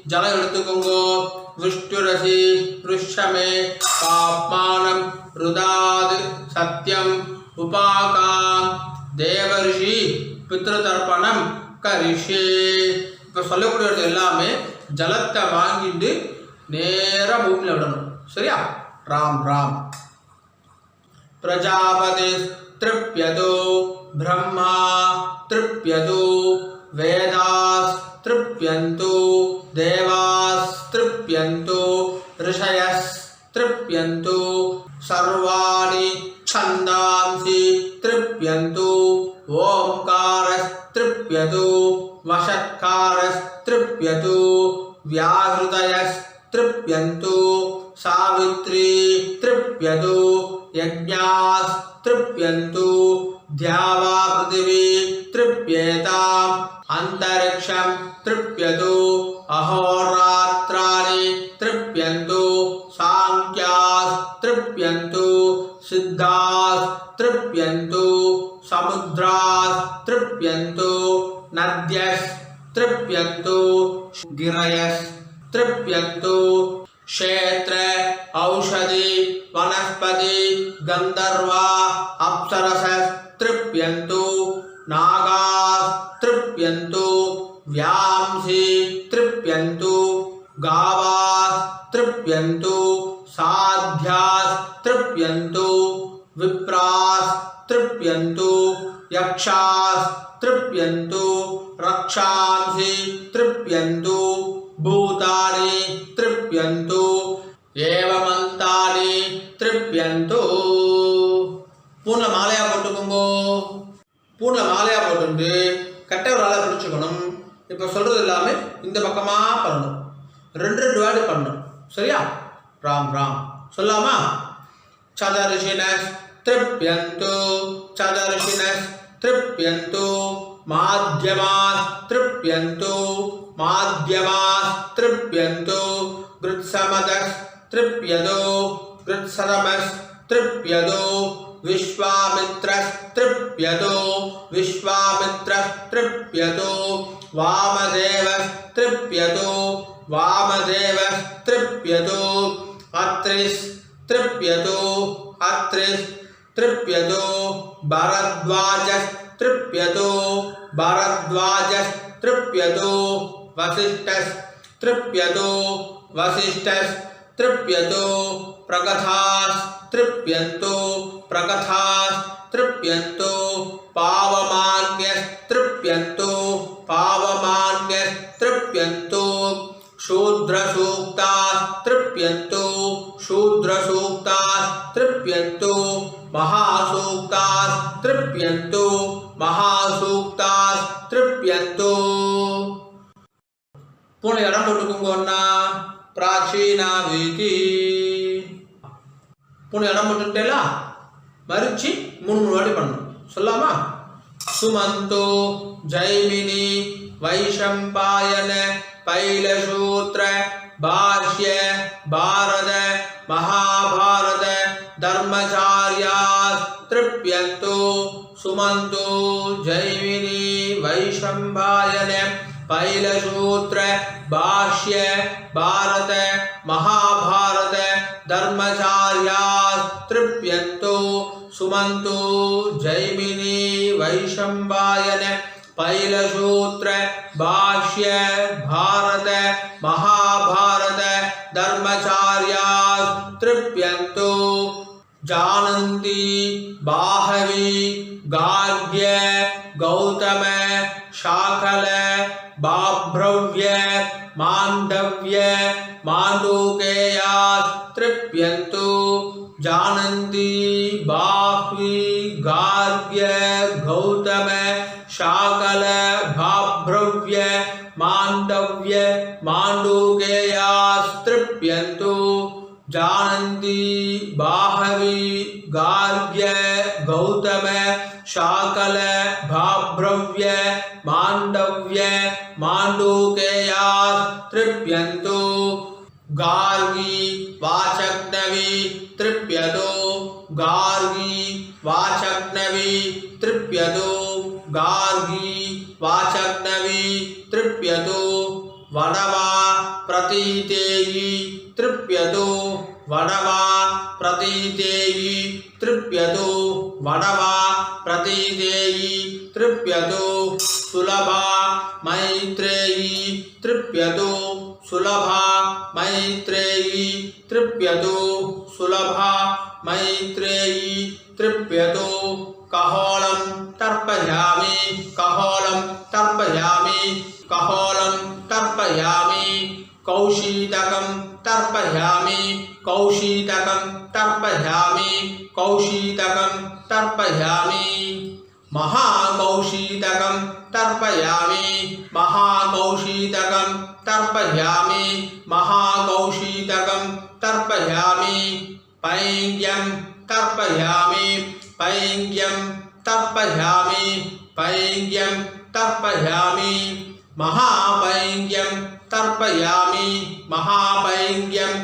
जल ऋतुकुंगो विष्णुरसि पृष्ठमे पाप्मानं रुदाद सत्यम उपाकां देवर्षि पितृतर्पणम करिष्ये இப்போ சொல்லக்கூடியது எல்லாமே ஜலத்தை வாங்கிட்டு நேரா பூமியில விடணும் சரியா ராம் ராம் प्रजापति तृप्यतो ब्रह्मा तृप्यतो वेदास् तृप्यन्तु देवास् तृप्यन्तु ऋषयस् तृप्यन्तु सर्वाणि छन्दांसि तृप्यन्तु ओंकारस् तृप्यतु वषट्कारस् तृप्यतु व्याहृतयस् तृप्यन्तु सावित्री तृप्यतु यज्ञास् तृप्यन्तु द्यावा पृथिवी तृप्येताम् अन्तरिक्षं तृप्यतु अहोरात्राणि तृप्यन्तु सांख्यास् तृप्यन्तु सिद्धास् तृप्यन्तु समुद्रास् तृप्यन्तु नद्यस् तृप्यन्तु गिरयस् तृप्यन्तु क्षेत्र औषधि वनस्पति गंधर्वा अप्सरसस् तृप्यन्तु नागास् तृप्यन्तु व्यांसी तृप्यन्तु गावास् तृप्यन्तु साध्यास् तृप्यन्तु विप्रास् तृप्यन्तु यक्षास् तृप्यन्तु रक्षांसि तृप्यन्तु भूतानि तृप्यन्तु एवमन्तानि तृप्यन्तु பூனை மாலையா போட்டுக்கோங்க பூனை மாலையா போட்டு கட்டை ஒரு ஆளை பிடிச்சுக்கணும் இப்போ சொல்றது எல்லாமே இந்த பக்கமா பண்ணணும் ரெண்டு வேர்டு பண்ணணும் சரியா ராம் ராம் சொல்லாமா சதர்ஷினஸ் तृप्यन्तु चदर्शिनस् तृप्यन्तु माध्यमास् तृप्यन्तु माध्यमास् तृप्यन्तु गृत्समदस् तृप्यतो गृत्सदमस् तृप्यतो विश्वामित्रस् तृप्यतो विश्वामित्रस् तृप्यतो वामदेवस् तृप्यतो वामदेवस् तृप्यतो अत्रिस् तृप्यतो अत्रिस् तृप्यतो भरद्वाजस् तृप्यतो भरद्वाजस् तृप्यतो वसिष्ठस् तृप्यतो वसिष्ठस् तृप्यतो प्रगथास् तृप्यन्तो प्रगथास् तृप्यन्तो पावमान्यस् तृप्यन्तो पावमान्यस् तृप्यन्तो शूद्रसूक्तास् तृप्यन्तो शूद्रसूक्तास् तृप्यन्तो महासूक्तास्तृप्यन्तु महासूक्तास्तृप्यन्तु போன இடம் போட்டுக்கோங்கன்னா பிராச்சீனா வீதி போன இடம் போட்டுட்டேலா மரிச்சு 3 வாட்டி பண்ணணும் சொல்லாமா சுமந்தோ ஜைமினி வைஷம்பாயன பைலசூத்ர பாஷ்ய பாரத மகாபாரத தர்மச்சார்யாஸ் த்ரிப்யந்தோ சுமந்தோ ஜைமினி வைஷம்பாயன பைலசூத்ர பாஷ்ய பாரத மகாபாரத தர்மச்சார்யாஸ் த்ரிப்யந்தோ சுமந்தோ ஜைமினி வைஷம்பாயன பைலசூத்ர பாஷ்ய பாரத மகாபாரத தர்மச்சார்யாஸ் த்ரிப்யந்தோ जानन्ति बाहवी गार्ग्य गौतम शाकल बाभ्रव्य माण्डव्य माण्डूकेयास् तृप्यन्तु जानन्ति बाह्वी गार्ग्य गौतम शाकल बाभ्रव्य माण्डव्य माण्डूकेयास् तृप्यन्तु जानन्ति बाहवी गार्ग्य गौतम शाकल भाभ्रव्य माण्डव्य माण्डूकेयास् तृप्यन्तु गार्गी वाचक्नवी तृप्यतो गार्गी वाचक्नवी तृप्यतो गार्गी वाचक्नवी तृप्यतो वडवा प्रतीतेयी तृप्यतो वडवा प्रतीतेयी तृप्यतो वडवा प्रतीतेयी तृप्यतो सुलभा मैत्रेयी तृप्यतो सुलभा मैत्रेयी तृप्यतो सुलभा मैत्रेयी तृप्यतो कहोलं तर्पयामि कहोलं तर्पयामि कहोलं तर्पयामि कौशीतकं तर्पयामि कौशीतकं तर्पयामि कौशीतकं तर्पयामि महाकौशीतकं तर्पयामि महाकौशीतकं तर्पयामि महाकौशीतकं तर्पयामि पैङ्ग्यं तर्पयामि पैङ्ग्यं तर्पयामि पैङ्ग्यं तर्पयामि महापैङ्ग्यं तर्पयामि महापैङ्ग्यं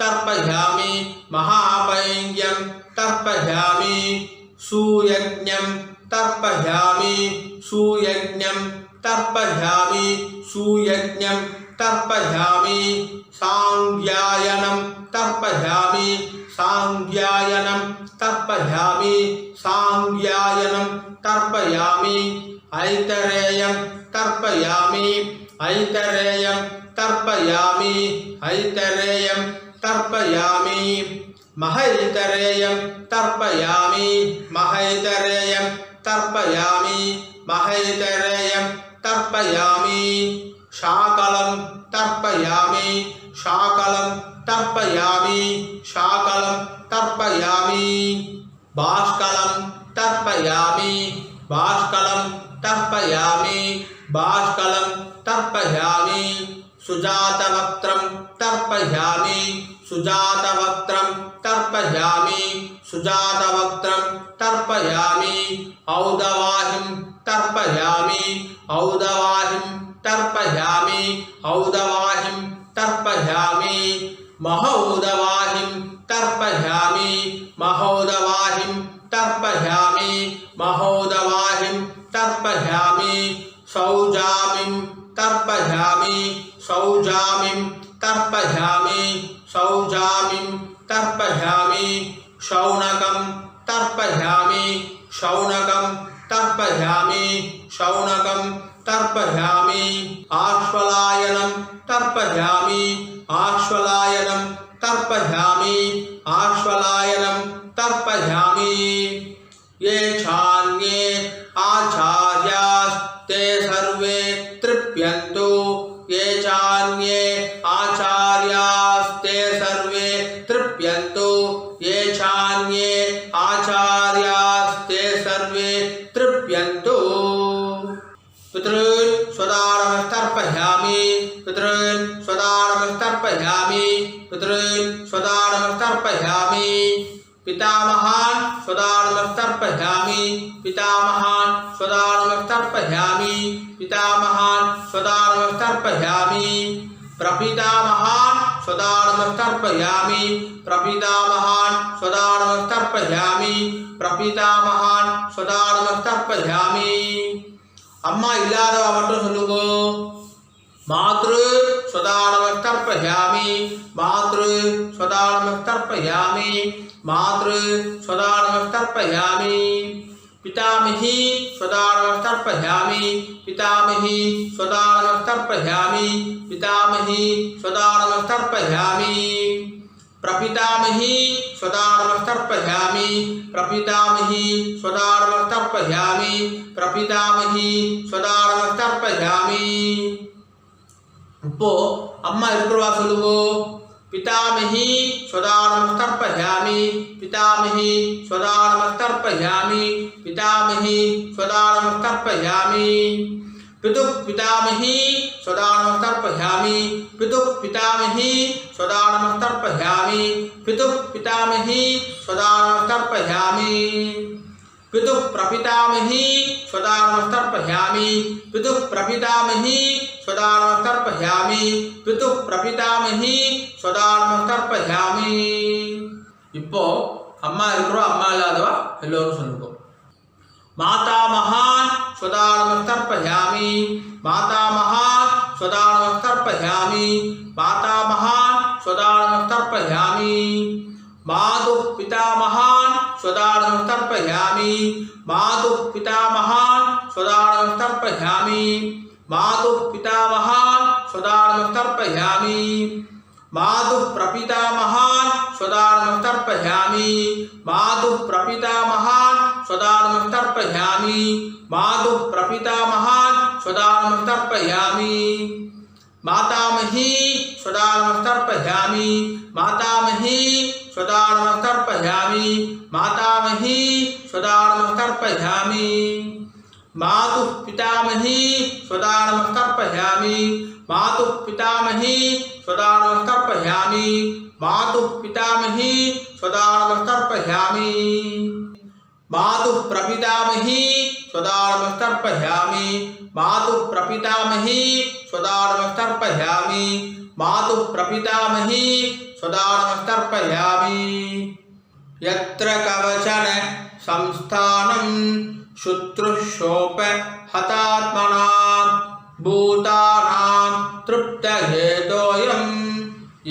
तर्पयामि महापैङ्ग्यं तर्पयामि सुयज्ञं तर्पयामि सुयज्ञं तर्पयामि सुयज्ञं तर्पयामि सांज्ञायनं तर्पयामि सांज्ञायनं तर्पयामि सांज्ञायनं तर्पयामि ऐतरेयं तर्पयामि ऐतरेयं तर्पयामि ऐतरेयं तर्पयामि महैतरेयं तर्पयामि महैतरेयं तर्पयामि महैतरेयं तर्पयामि शाकलं तर्पयामि शाकलं तर्पयामि शाकलं तर्पयामि बाष्कलं तर्पयामि बाष्कलं तर्पयामि बाष्कलं तर्पयामि सुजातवक्त्रं तर्पयामि सुजातवक्त्रं तर्पयामि सुजातवक्त्रं तर्पयामि औदवाहिं तर्पयामि औदवाहिं तर्पयामि औदवाहिं तर्पयामि महोदवाहिं तर्पयामि महोदवाहिं तर्पयामि महोदवाहिं तर्पयामि सौजामिं तर्पयामि सौजामिं तर्पयामि सौजामिं तर्पयामि शौनकं तर्पयामि शौनकं तर्पयामि शौनकं तर्पयामि आश्वलायनं तर्पयामि आश्वलायनं तर्पयामि आश्वलायनं तर्पयामि ये चान्ये आचार्यास्ते सर्वे तृप्यन्तु ये चान्ये आचार्यास्ते सर्वे तृप्यन्तु ये चान्ये आचार्यास्ते पितॄन् स्वदानमस्तर्पयामि पितॄन् स्वदानमस्तर्पयामि पितामहान् स्वदानमस्तर्पयामि पितामहान् स्वदानमस्तर्पयामि पितामहान् स्वदानमस्तर्पयामि प्रपितामहान् स्वदानमस्तर्पयामि प्रपितामहान् स्वदानमस्तर्पयामि प्रपितामहान् स्वदानमस्तर्पयामि अम्मा इल्लादव मट्टुम सोल्लुंगो मातृ स्वदानमस्तर्पयामि मातृ स्वदानमस्तर्पयामि मातृ स्वदानमस्तर्पयामि पितामही स्वदानमस्तर्पयामि पितामही स्वदानमस्तर्पयामि पितामही स्वदानमस्तर्पयामि प्रपितामही स्वदानमस्तर्पयामि प्रपितामही स्वदानमस्तर्पयामि प्रपितामही स्वदानमस्तर्पयामि இப்போ அம்மா இருக்கிறவா சொல்லுவோ पितामही स्वदानमस्तर्पयामि पितामही स्वदानमस्तर्पयामि पितामही स्वदानमस्तर्पयामि पितुः पितामही स्वदानमस्तर्पयामि पितुः पितामही स्वदानमस्तर्पयामि पितुः पितामही स्वदानमस्तर्पयामि पितुः प्रपितामही स्वदानमस्तर्पयामि पितुः प्रपितामही स्वदानमस्तर्पयामि पितुः प्रपितामही स्वदानमस्तर्पयामि இப்போ அம்மா இருக்கிறோம் அம்மா இல்லாதவா எல்லோரும் சொல்லுங்க मातामहान् स्वदानमस्तर्पयामि मातामहान् स्वदानमस्तर्पयामि मातामहान् स्वदानमस्तर्पयामि मातुः पितामहान् स्वदानमस्तर्पयामि मातुः पितामहान् स्वदानमस्तर्पयामि मातुः पितामहान् स्वदानमस्तर्पयामि मातुः प्रपितामहान् स्वदानमस्तर्पयामि मातुः प्रपितामहान् स्वदानमस्तर्पयामि मातुः प्रपितामहान् स्वदानमस्तर्पयामि मातामही स्वदानमस्तर्पयामि मातामही स्वदानमस्तर्पयामि मातामही स्वदानमस्तर्पयामि मातुः पितामही स्वदानमस्तर्पयामि मातुः पितामही स्वदानमस्तर्पयामि मातुः पितामही स्वदानमस्तर्पयामि मातुः प्रपितामही स्वदानमस्तर्पयामि मातुः प्रपितामही स्वदानमस्तर्पयामि मातुः प्रपितामही स्वदानमस्तर्पयामि यत्र कवचन संस्थानं शुश्रूषोप हतात्मनां भूतानां तृप्तहेतोऽयम्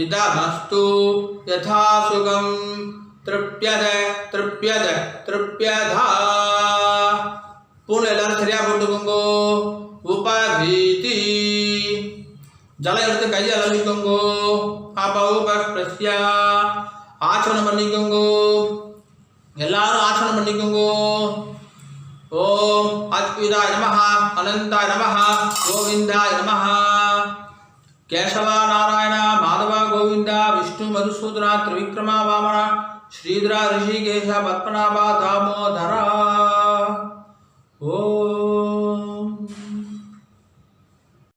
इदमस्तु यथा सुगं तृप्यद तृप्यद तृप्यधा पूर्ण எல்லாரும் சரியா போட்டுக்கோங்க உபவீதி ஜலம் எடுத்து கையை அலம்பிக்கோங்க அபௌபஸ்ய ஆச்சரணம் பண்ணிக்கோங்க எல்லாரும் ஆச்சரணம் பண்ணிக்கோங்க ஓம் அத்விதாய நமஹ அனந்தாய நமஹ கோவிந்தாய நமஹ केशव नारायण माधव गोविंद विष्णु मधुसूदन त्रिविक्रमा वामन श्रीधर ऋषिकेश पद्मनाभ दामोदर। ओ